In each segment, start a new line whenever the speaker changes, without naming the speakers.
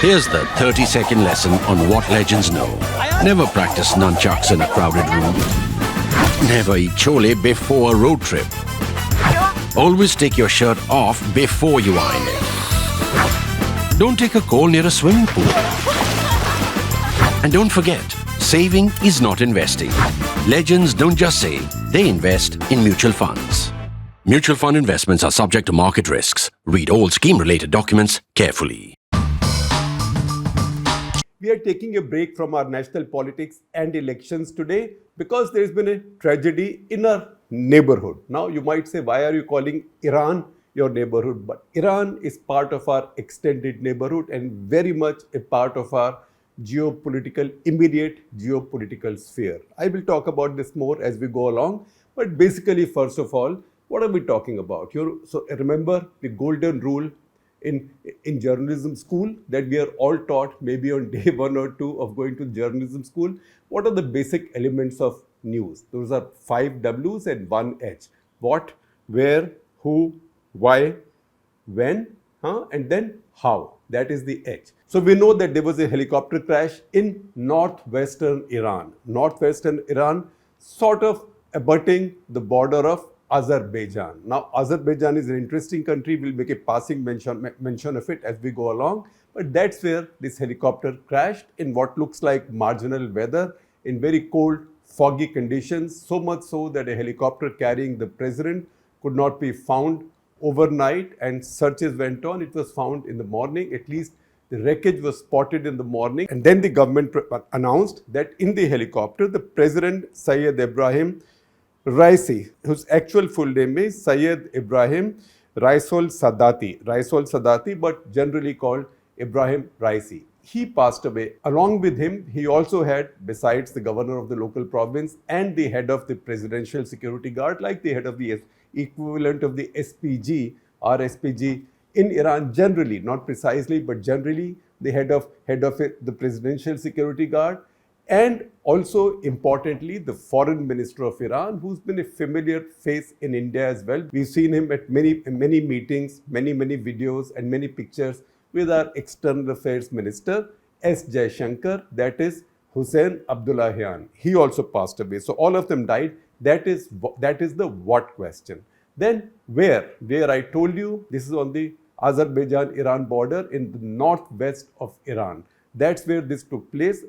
Here's the 30-second lesson on what legends know. Never practice nunchucks in a crowded room. Never eat chole before a road trip. Always take your shirt off before you iron it. Don't take a call near a swimming pool. And don't forget, saving is not investing. Legends don't just save, they invest in mutual funds. Mutual fund investments are subject to market risks. Read all scheme-related documents carefully.
We are taking a break from our national politics and elections today because there has been a tragedy in our neighborhood. Now you might say, why are you calling Iran your neighborhood? But Iran is part of our extended neighborhood and very much a part of our immediate geopolitical sphere. I will talk about this more as we go along. But basically, first of all, what are we talking about? So remember the golden rule in journalism school that we are all taught maybe on day 1 or 2 of going to journalism school. What are the basic elements of news? Those are 5 W's and 1 H. What, where, who, why, when, and then how. That is the H. So we know that there was a helicopter crash in northwestern Iran. Northwestern Iran, sort of abutting the border of Azerbaijan. Now, Azerbaijan is an interesting country. We'll make a passing mention of it as we go along. But that's where this helicopter crashed in what looks like marginal weather in very cold, foggy conditions. So much so that a helicopter carrying the president could not be found overnight, and searches went on. It was found in the morning. At least the wreckage was spotted in the morning. And then the government announced that in the helicopter, the president, Syed Ebrahim Raisi, whose actual full name is Syed Ebrahim Sadati, but generally called Ebrahim Raisi. He passed away. Along with him, he also had, besides the governor of the local province and the head of the presidential security guard, like the head of the equivalent of the SPG or SPG in Iran generally, not precisely, but generally the head of the presidential security guard, and also importantly the foreign minister of Iran, who's been a familiar face in India as well. We've seen him at many meetings, many videos and many pictures with our external affairs minister S. Jaishankar, that is Hussein Abdullahian. He also passed away. So all of them died. That is the what question. Then where I told you this is on the Azerbaijan-Iran border in the northwest of Iran. That's where this took place.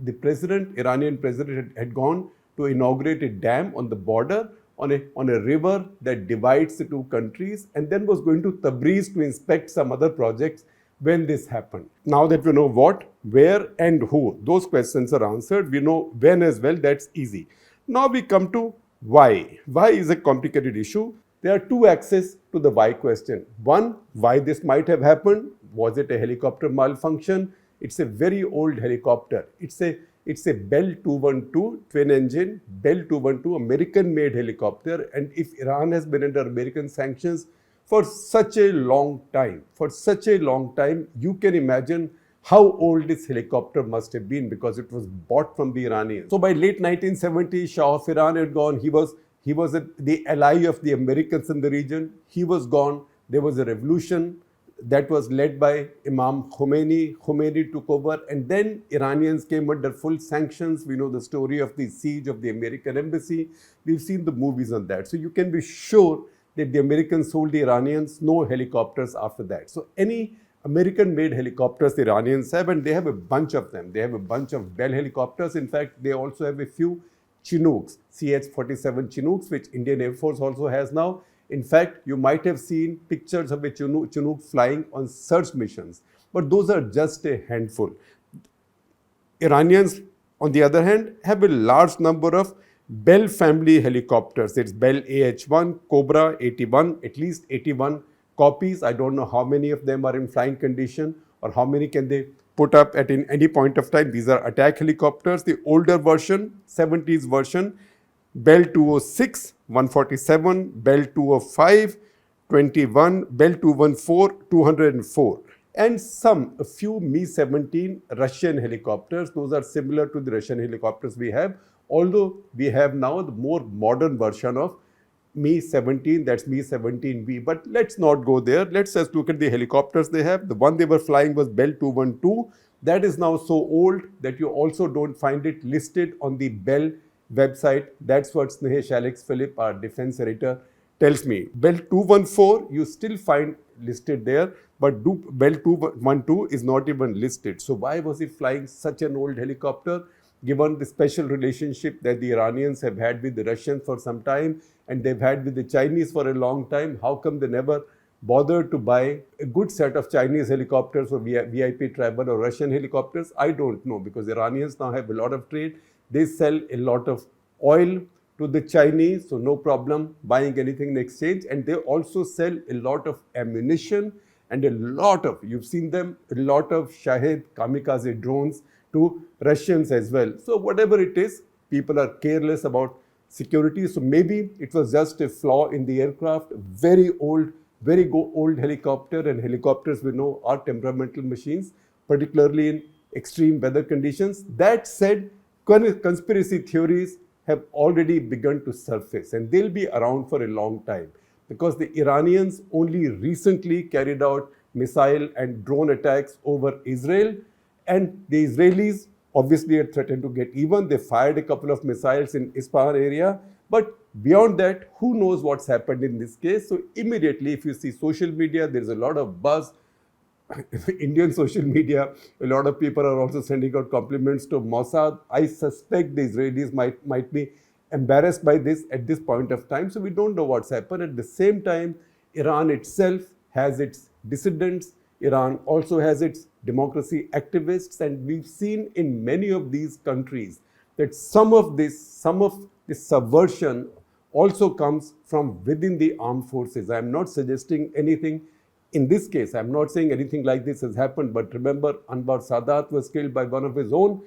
The Iranian president had gone to inaugurate a dam on the border on a river that divides the two countries, and then was going to Tabriz to inspect some other projects when this happened. Now that we know what, where and who, those questions are answered. We know when as well, that's easy. Now we come to why. Why is a complicated issue. There are 2 axes to the why question. One, why this might have happened. Was it a helicopter malfunction? It's a very old helicopter. It's a Bell 212 twin engine, Bell 212 American-made helicopter. And if Iran has been under American sanctions for such a long time, you can imagine how old this helicopter must have been, because it was bought from the Iranians. So by late 1970s, Shah of Iran had gone. He was the ally of the Americans in the region. He was gone. There was a revolution that was led by Imam Khomeini. Khomeini took over, and then Iranians came under full sanctions. We know the story of the siege of the American embassy. We've seen the movies on that. So you can be sure that the Americans sold the Iranians no helicopters after that. So any American-made helicopters the Iranians have, and they have a bunch of them. They have a bunch of Bell helicopters. In fact, they also have a few Chinooks, CH-47 Chinooks, which Indian Air Force also has now. In fact, you might have seen pictures of a Chinook flying on search missions, but those are just a handful. Iranians, on the other hand, have a large number of Bell family helicopters. It's Bell AH-1, Cobra 81, at least 81 copies. I don't know how many of them are in flying condition or how many can they put up at any point of time. These are attack helicopters. The older version, 70s version, Bell 206, 147, Bell 205, 21, Bell 214, 204. And a few Mi-17 Russian helicopters. Those are similar to the Russian helicopters we have, although we have now the more modern version of Mi-17, that's Mi-17V. But let's not go there. Let's just look at the helicopters they have. The one they were flying was Bell 212. That is now so old that you also don't find it listed on the Bell website. That's what Snehesh Alex Philip, our defense editor, tells me. Bell 214, you still find listed there, but Bell 212 is not even listed. So why was he flying such an old helicopter? Given the special relationship that the Iranians have had with the Russians for some time and they've had with the Chinese for a long time, how come they never bothered to buy a good set of Chinese helicopters or VIP travel or Russian helicopters? I don't know, because Iranians now have a lot of trade. They sell a lot of oil to the Chinese, so no problem buying anything in exchange. And they also sell a lot of ammunition and a lot of, you've seen them, a lot of Shahed kamikaze drones to Russians as well. So whatever it is, people are careless about security. So maybe it was just a flaw in the aircraft, very old helicopter, and helicopters we know are temperamental machines, particularly in extreme weather conditions. That said, conspiracy theories have already begun to surface, and they'll be around for a long time, because the Iranians only recently carried out missile and drone attacks over Israel, and the Israelis obviously had threatened to get even. They fired a couple of missiles in Isfahan area, but beyond that, who knows what's happened in this case. So immediately, if you see social media, there's a lot of buzz. Indian social media, a lot of people are also sending out compliments to Mossad. I suspect the Israelis might be embarrassed by this at this point of time. So we don't know what's happened. At the same time, Iran itself has its dissidents. Iran also has its democracy activists. And we've seen in many of these countries that some of this subversion also comes from within the armed forces. I'm not suggesting anything. In this case, I'm not saying anything like this has happened, but remember, Anwar Sadat was killed by one of his own.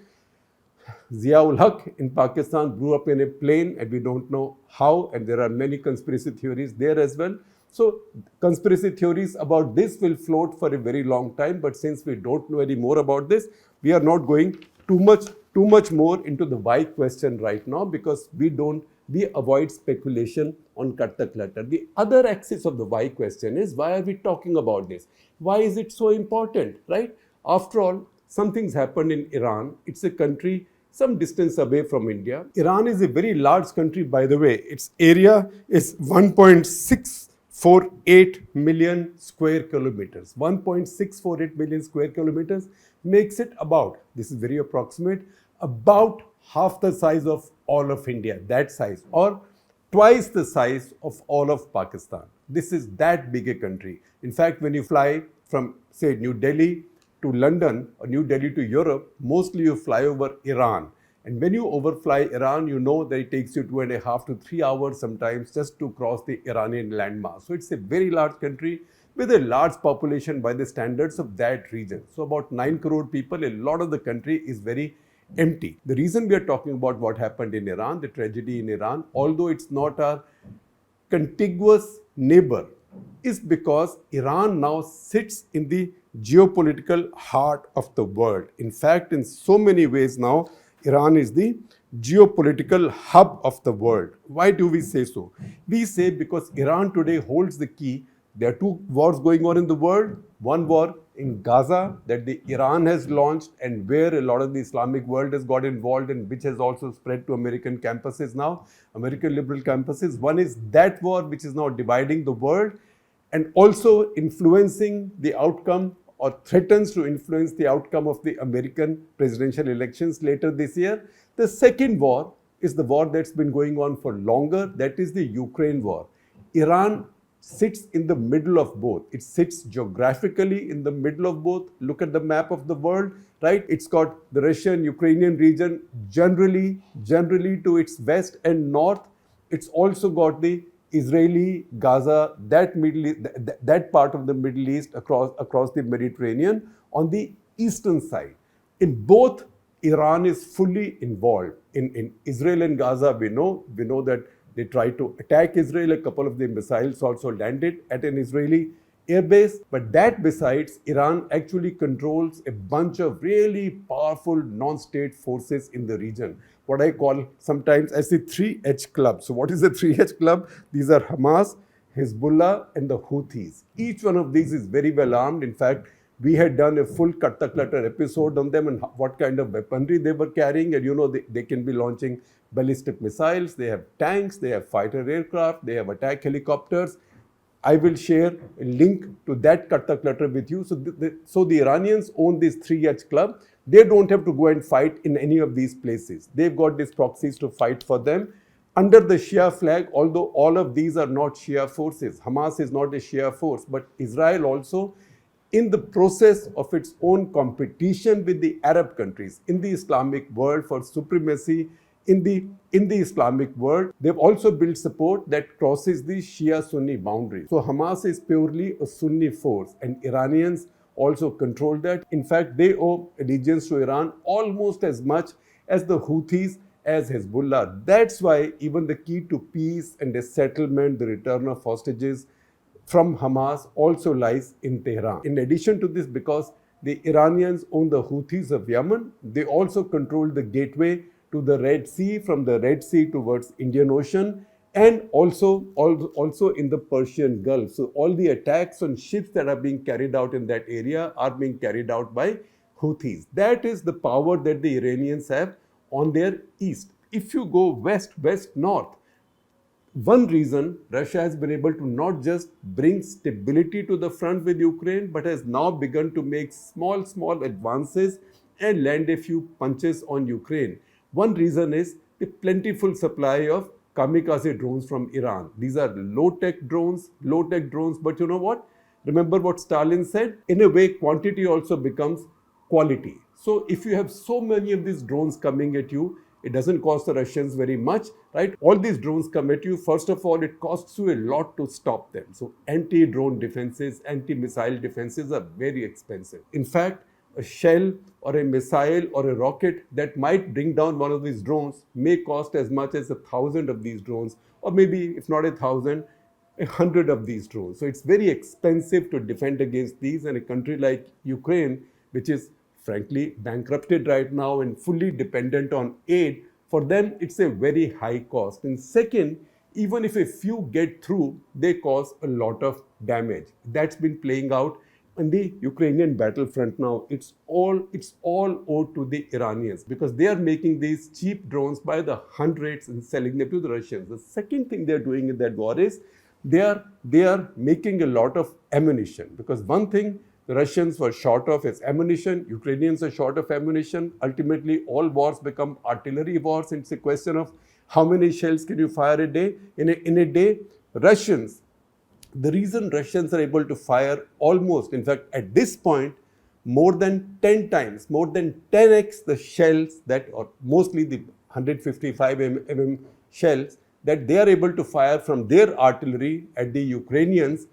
Ziaul Haq in Pakistan blew up in a plane, and we don't know how, and there are many conspiracy theories there as well. So conspiracy theories about this will float for a very long time, but since we don't know any more about this, we are not going too much more into the why question right now, because we avoid speculation on Cut the Clutter. The other axis of the why question is, why are we talking about this? Why is it so important, right? After all, something's happened in Iran. It's a country some distance away from India. Iran is a very large country, by the way. Its area is 1.648 million square kilometers. 1.648 million square kilometers makes it about, this is very approximate, about half the size of all of India, that size, or twice the size of all of Pakistan. This is that big a country. In fact, when you fly from, say, New Delhi to London or New Delhi to Europe, mostly you fly over Iran. And when you overfly Iran, you know that it takes you 2.5 to 3 hours sometimes just to cross the Iranian landmass. So it's a very large country with a large population by the standards of that region. So about 9 crore people, a lot of the country is very empty. The reason we are talking about what happened in Iran, the tragedy in Iran, although it's not our contiguous neighbor, is because Iran now sits in the geopolitical heart of the world. In fact, in so many ways now, Iran is the geopolitical hub of the world. Why do we say so? We say because Iran today holds the key. There are two wars going on in the world. One war in Gaza that the Iran has launched, and where a lot of the Islamic world has got involved, and which has also spread to American campuses now, American liberal campuses. One is that war which is now dividing the world and also influencing the outcome, or threatens to influence the outcome, of the American presidential elections later this year. The second war is the war that's been going on for longer. That is the Ukraine war. Iran sits in the middle of both. It sits geographically in the middle of both. Look at the map of the world, right? It's got the Russian-Ukrainian region generally to its west and north. It's also got the Israeli, Gaza, that part of the Middle East across the Mediterranean on the eastern side. In both, Iran is fully involved. In Israel and Gaza, we know that they tried to attack Israel. A couple of the missiles also landed at an Israeli airbase. But that besides, Iran actually controls a bunch of really powerful non-state forces in the region. what I call sometimes as the 3H club. So what is the 3H club? These are Hamas, Hezbollah and the Houthis. Each one of these is very well armed. In fact, we had done a full Cut The Clutter episode on them and what kind of weaponry they were carrying. And they can be launching ballistic missiles, they have tanks, they have fighter aircraft, they have attack helicopters. I will share a link to that Cut The Clutter with you. So the Iranians own this 3H club. They don't have to go and fight in any of these places. They've got these proxies to fight for them under the Shia flag, although all of these are not Shia forces. Hamas is not a Shia force, but Israel also, in the process of its own competition with the Arab countries in the Islamic world for supremacy in the Islamic world, they've also built support that crosses the Shia-Sunni boundary. So Hamas is purely a Sunni force, and Iranians also control that. In fact, they owe allegiance to Iran almost as much as the Houthis, as Hezbollah. That's why even the key to peace and a settlement, the return of hostages from Hamas, also lies in Tehran. In addition to this, because the Iranians own the Houthis of Yemen, they also control the gateway to the Red Sea, from the Red Sea towards Indian Ocean, and also in the Persian Gulf. So all the attacks on ships that are being carried out in that area are being carried out by Houthis. That is the power that the Iranians have on their east. If you go west, north, one reason Russia has been able to not just bring stability to the front with Ukraine, but has now begun to make small advances and land a few punches on Ukraine. One reason is the plentiful supply of kamikaze drones from Iran. These are low-tech drones, but you know what? Remember what Stalin said? In a way, quantity also becomes quality. So if you have so many of these drones coming at you, it doesn't cost the Russians very much, right? All these drones come at you. First of all, it costs you a lot to stop them. So anti-drone defenses, anti-missile defenses are very expensive. In fact, a shell or a missile or a rocket that might bring down one of these drones may cost as much as 1,000 of these drones, or maybe if not 1,000, 100 of these drones. So it's very expensive to defend against these, and a country like Ukraine, which is frankly bankrupted right now and fully dependent on aid, for them it's a very high cost. And second, even if a few get through, they cause a lot of damage. That's been playing out in the Ukrainian battlefront now. It's all owed to the Iranians, because they are making these cheap drones by the hundreds and selling them to the Russians. The second thing they're doing in that war is they are making a lot of ammunition, because one thing the Russians were short of is ammunition. Ukrainians are short of ammunition. Ultimately, all wars become artillery wars. It's a question of how many shells can you fire a day. In a day, the reason Russians are able to fire almost, in fact, at this point, more than 10 times, more than 10x the shells that, or mostly the 155 mm shells that they are able to fire from their artillery at the Ukrainians,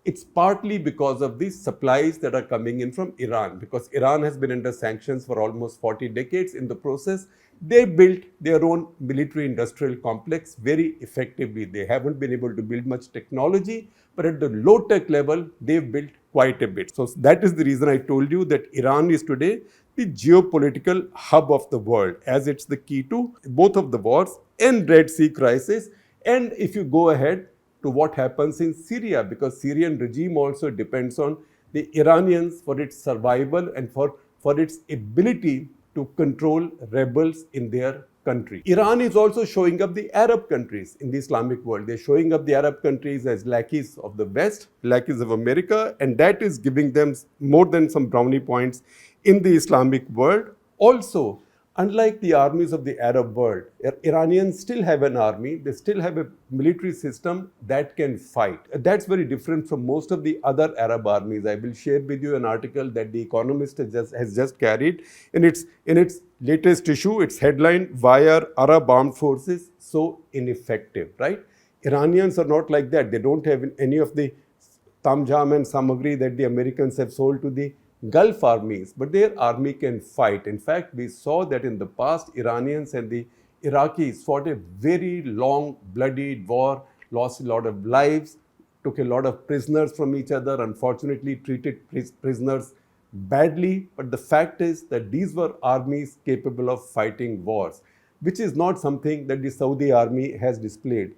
it's partly because of the supplies that are coming in from Iran, because Iran has been under sanctions for almost 40 decades. In the process, they built their own military-industrial complex very effectively. They haven't been able to build much technology, but at the low-tech level, they've built quite a bit. So that is the reason I told you that Iran is today the geopolitical hub of the world, as it's the key to both of the wars and Red Sea crisis. And if you go ahead to what happens in Syria, because Syrian regime also depends on the Iranians for its survival and for its ability to control rebels in their country. Iran is also showing up the Arab countries in the Islamic world. They're showing up the Arab countries as lackeys of the West, lackeys of America, and that is giving them more than some brownie points in the Islamic world. Also, unlike the armies of the Arab world, Iranians still have an army. They still have a military system that can fight. That's very different from most of the other Arab armies. I will share with you an article that The Economist has just carried in its latest issue. Its headline, "Why are Arab armed forces so ineffective?" Right? Iranians are not like that. They don't have any of the tamjam and samagri that the Americans have sold to the Gulf armies, but their army can fight. In fact, we saw that in the past, Iranians and the Iraqis fought a very long, bloody war, lost a lot of lives, took a lot of prisoners from each other, unfortunately treated prisoners badly. But the fact is that these were armies capable of fighting wars. which is not something that the Saudi army has displayed.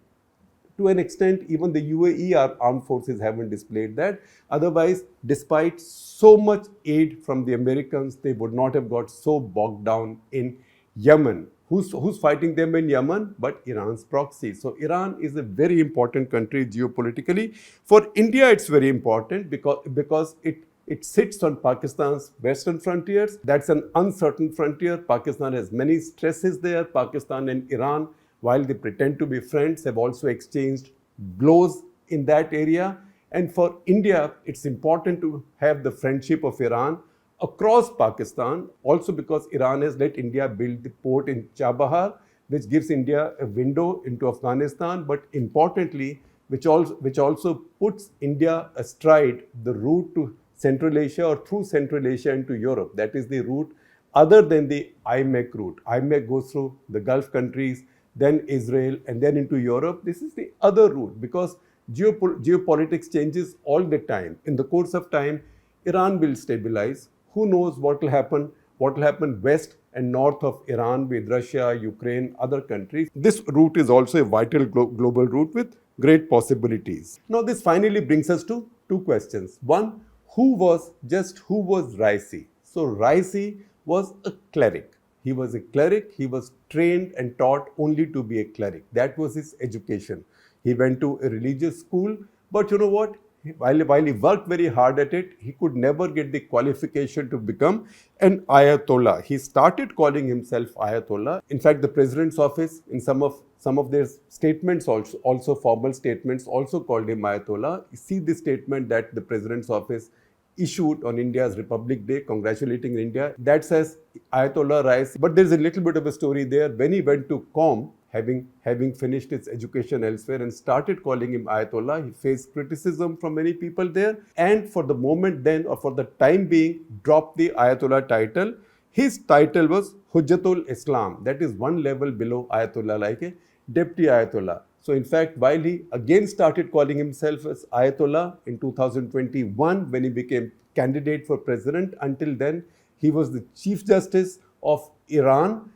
To an extent, even the UAE armed forces haven't displayed that. Otherwise, despite so much aid from the Americans, they would not have got so bogged down in Yemen. Who's fighting them in Yemen? But Iran's proxy. So Iran is a very important country geopolitically. For India, it's very important because it sits on Pakistan's western frontiers. That's an uncertain frontier. Pakistan has many stresses there. Pakistan and Iran, while they pretend to be friends, have also exchanged blows in that area. And for India, it's important to have the friendship of Iran across Pakistan, also because Iran has let India build the port in Chabahar, which gives India a window into Afghanistan, but importantly, which also puts India astride the route to Central Asia or through Central Asia into Europe. That is the route other than the IMEC route. IMEC goes through the Gulf countries, then Israel, and then into Europe. This is the other route because geopolitics changes all the time. In the course of time, Iran will stabilize. Who knows what will happen west and north of Iran with Russia, Ukraine, other countries. This route is also a vital global route with great possibilities. Now, this finally brings us to two questions. One, who was Raisi? So, Raisi was a cleric. He was a cleric. He was trained and taught only to be a cleric. That was his education. He went to a religious school, but you know what? While he worked very hard at it, he could never get the qualification to become an Ayatollah. He started calling himself Ayatollah. In fact, the President's office, in some of their statements, also formal statements, also called him Ayatollah. You see the statement that the President's office issued on India's Republic Day, congratulating India. That says Ayatollah Raisi. But there's a little bit of a story there. When he went to Qom, having finished his education elsewhere and started calling him Ayatollah, he faced criticism from many people there. And for the moment then, or for the time being, dropped the Ayatollah title. His title was Hujjatul Islam. That is one level below Ayatollah, like a deputy Ayatollah. So in fact, while he again started calling himself as Ayatollah in 2021, when he became candidate for president, until then, he was the Chief Justice of Iran.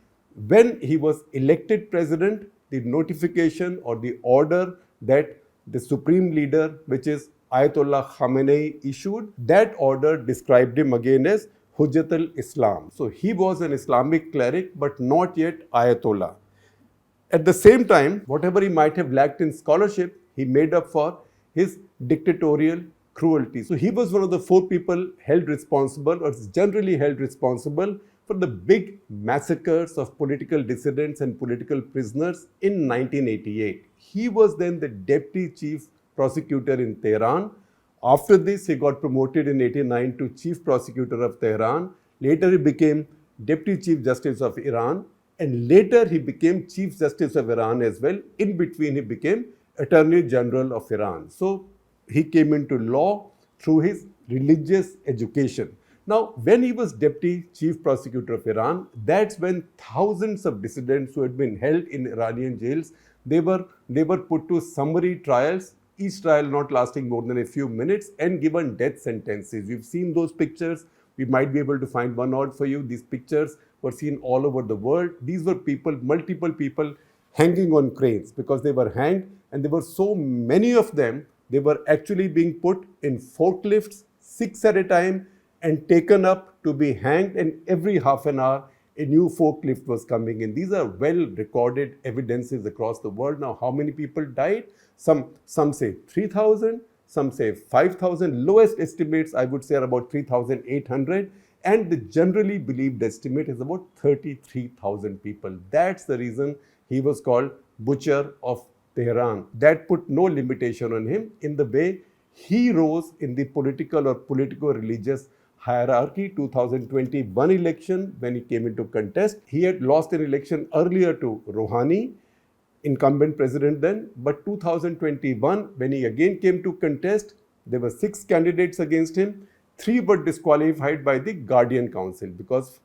When he was elected president, the notification or the order that the supreme leader, which is Ayatollah Khamenei, issued, that order described him again as Hujjatul Islam. So he was an Islamic cleric, but not yet Ayatollah. At the same time, whatever he might have lacked in scholarship, he made up for his dictatorial cruelty. So he was one of the four people held responsible, or generally held responsible, for the big massacres of political dissidents and political prisoners in 1988. He was then the deputy chief prosecutor in Tehran. After this, he got promoted in 1989 to chief prosecutor of Tehran. Later, he became deputy chief justice of Iran. And later, he became chief justice of Iran as well. In between, he became attorney general of Iran. So he came into law through his religious education. Now, when he was deputy chief prosecutor of Iran, that's when thousands of dissidents who had been held in Iranian jails, they were put to summary trials, each trial not lasting more than a few minutes, and given death sentences. You've seen those pictures. We might be able to find one odd for you. These pictures were seen all over the world. These were people, multiple people, hanging on cranes because they were hanged, and there were so many of them, they were actually being put in forklifts, 6 at a time, and taken up to be hanged, and every half an hour a new forklift was coming in. These are well recorded evidences across the world. Now, how many people died? Some say 3,000, some say 5,000. Lowest estimates, I would say, are about 3,800. And the generally believed estimate is about 33,000 people. That's the reason he was called Butcher of Tehran. That put no limitation on him in the way he rose in the political or politico-religious hierarchy. 2021 election, when he came into contest, he had lost an election earlier to Rouhani, incumbent president then. But 2021, when he again came to contest, there were 6 candidates against him. 3 were disqualified by the Guardian Council because,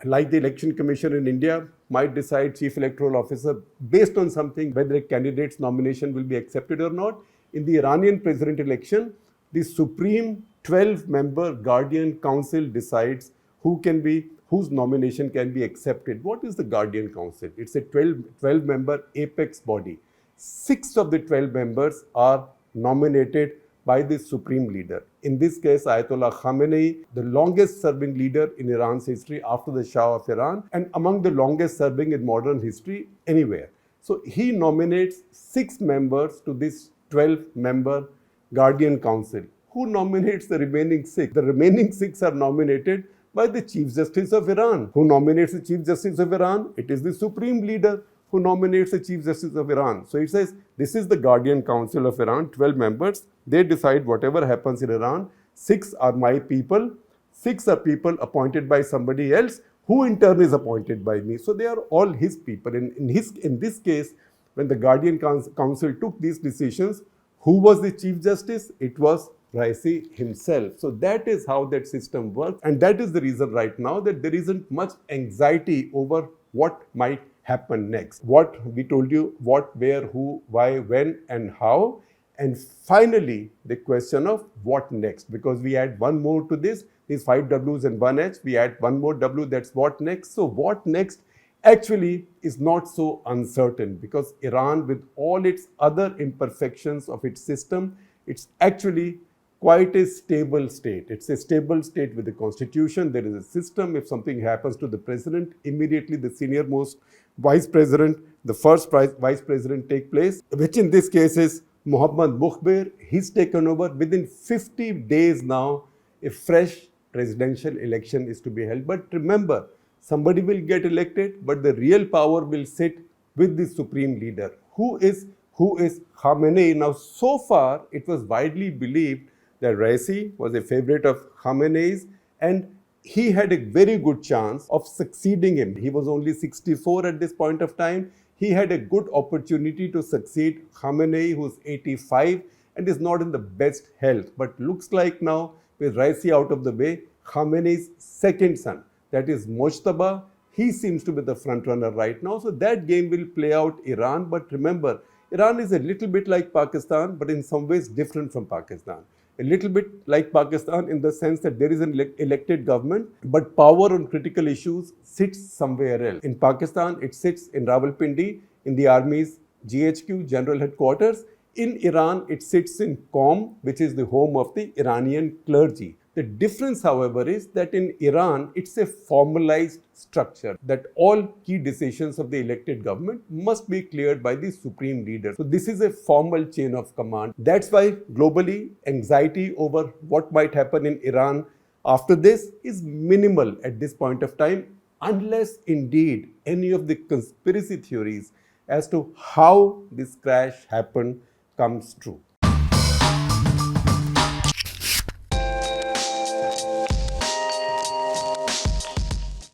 like the Election Commission in India, might decide chief electoral officer based on something, whether a candidate's nomination will be accepted or not. In the Iranian president election, the supreme 12-member Guardian Council decides who can be whose nomination can be accepted. What is the Guardian Council? It's a 12-member apex body. 6 of the 12 members are nominated by the supreme leader. In this case, Ayatollah Khamenei, the longest serving leader in Iran's history after the Shah of Iran, and among the longest serving in modern history anywhere. So he nominates 6 members to this 12-member Guardian Council. Who nominates the remaining 6? The remaining 6 are nominated by the Chief Justice of Iran. Who nominates the Chief Justice of Iran? It is the Supreme Leader who nominates the Chief Justice of Iran. So it says, this is the Guardian Council of Iran, 12 members. They decide whatever happens in Iran. 6 are my people. 6 are people appointed by somebody else, who in turn is appointed by me. So they are all his people. In this case, when the Guardian Council took these decisions, who was the Chief Justice? It was Raisi himself. So that is how that system works. And that is the reason right now that there isn't much anxiety over what might happen next. What we told you, what, where, who, why, when, and how. And finally, the question of what next. Because we add one more to this, these 5 W's and 1 H, we add one more W, that's what next. So what next actually is not so uncertain, because Iran, with all its other imperfections of its system, it's actually quite a stable state. It's a stable state with a constitution. There is a system. If something happens to the president, immediately the senior most vice president, the first vice president take place, which in this case is Mohammad Mukhbir. He's taken over. Within 50 days now, a fresh presidential election is to be held. But remember, somebody will get elected, but the real power will sit with the supreme leader. Who is Khamenei? Now, so far, it was widely believed that Raisi was a favorite of Khamenei's, and he had a very good chance of succeeding him. He was only 64 at this point of time. He had a good opportunity to succeed Khamenei, who's 85 and is not in the best health. But looks like now, with Raisi out of the way, Khamenei's second son, that is Mojtaba, he seems to be the front runner right now. So that game will play out Iran. But remember, Iran is a little bit like Pakistan, but in some ways different from Pakistan. A little bit like Pakistan in the sense that there is an elected government, but power on critical issues sits somewhere else. In Pakistan, it sits in Rawalpindi, in the army's GHQ, General Headquarters. In Iran, it sits in Qom, which is the home of the Iranian clergy. The difference, however, is that in Iran, it's a formalized structure that all key decisions of the elected government must be cleared by the supreme leader. So this is a formal chain of command. That's why globally, anxiety over what might happen in Iran after this is minimal at this point of time, unless indeed any of the conspiracy theories as to how this crash happened comes true.